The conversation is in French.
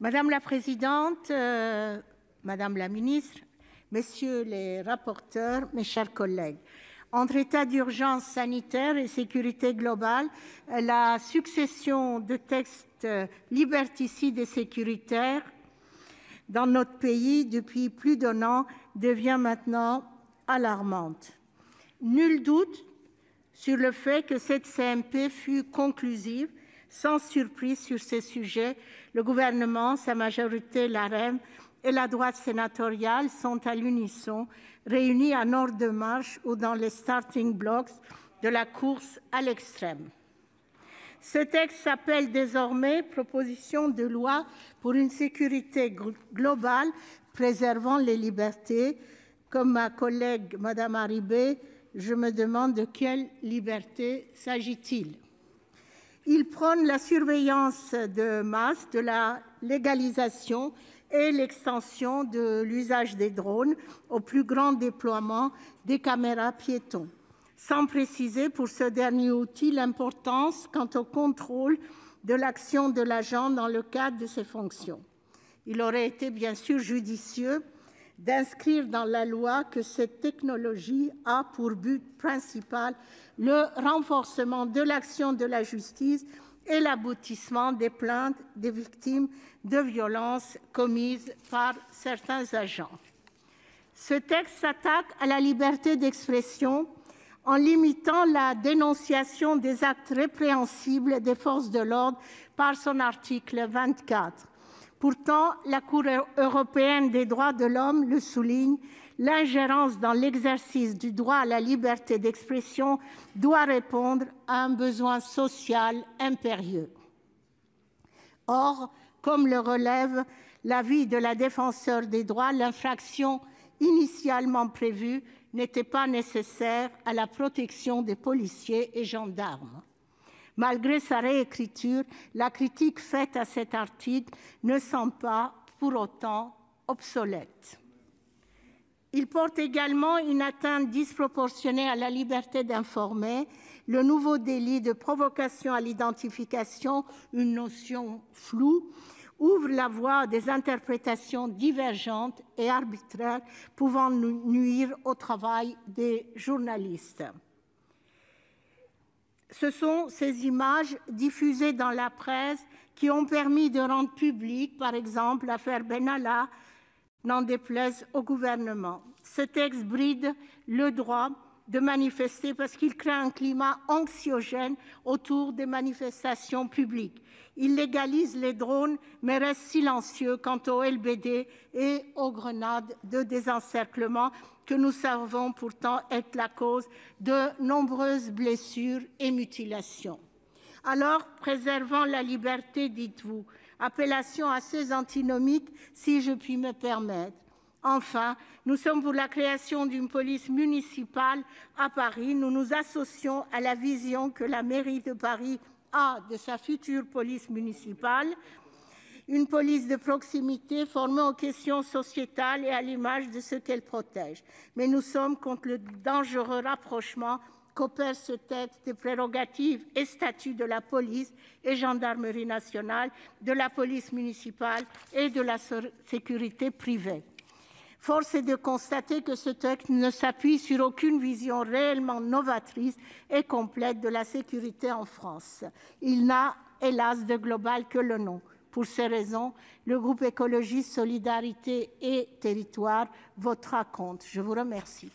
Madame la présidente, madame la ministre, messieurs les rapporteurs, mes chers collègues, entre état d'urgence sanitaire et sécurité globale, la succession de textes liberticides et sécuritaires dans notre pays depuis plus d'1 an devient maintenant alarmante. Nul doute sur le fait que cette CMP fut conclusive. Sans surprise sur ces sujets, le gouvernement, sa majorité, l'AREM et la droite sénatoriale sont à l'unisson réunis en ordre de marche ou dans les starting blocks de la course à l'extrême. Ce texte s'appelle désormais « Proposition de loi pour une sécurité globale préservant les libertés ». Comme ma collègue Mme Harribey, je me demande de quelle liberté s'agit-il. Il prône la surveillance de masse, de la légalisation et l'extension de l'usage des drones au plus grand déploiement des caméras piétons, sans préciser pour ce dernier outil l'importance quant au contrôle de l'action de l'agent dans le cadre de ses fonctions. Il aurait été bien sûr judicieux d'inscrire dans la loi que cette technologie a pour but principal le renforcement de l'action de la justice et l'aboutissement des plaintes des victimes de violences commises par certains agents. Ce texte s'attaque à la liberté d'expression en limitant la dénonciation des actes répréhensibles des forces de l'ordre par son article 24. Pourtant, la Cour européenne des droits de l'homme le souligne, l'ingérence dans l'exercice du droit à la liberté d'expression doit répondre à un besoin social impérieux. Or, comme le relève l'avis de la Défenseure des droits, l'infraction initialement prévue n'était pas nécessaire à la protection des policiers et gendarmes. Malgré sa réécriture, la critique faite à cet article ne semble pas pour autant obsolète. Il porte également une atteinte disproportionnée à la liberté d'informer. Le nouveau délit de provocation à l'identification, une notion floue, ouvre la voie à des interprétations divergentes et arbitraires pouvant nuire au travail des journalistes. Ce sont ces images diffusées dans la presse qui ont permis de rendre publique, par exemple, l'affaire Benalla, n'en déplaise au gouvernement. Ce texte bride le droit de manifester parce qu'il crée un climat anxiogène autour des manifestations publiques. Il légalise les drones, mais reste silencieux quant aux LBD et aux grenades de désencerclement que nous savons pourtant être la cause de nombreuses blessures et mutilations. Alors, préservant la liberté, dites-vous, appellation assez antinomique si je puis me permettre. Enfin, nous sommes pour la création d'une police municipale à Paris. Nous nous associons à la vision que la mairie de Paris a de sa future police municipale, une police de proximité formée aux questions sociétales et à l'image de ce qu'elle protège. Mais nous sommes contre le dangereux rapprochement qu'opère ce texte des prérogatives et statuts de la police et gendarmerie nationale, de la police municipale et de la sécurité privée. Force est de constater que ce texte ne s'appuie sur aucune vision réellement novatrice et complète de la sécurité en France. Il n'a, hélas, de global que le nom. Pour ces raisons, le groupe écologiste Solidarité et Territoires votera contre. Je vous remercie.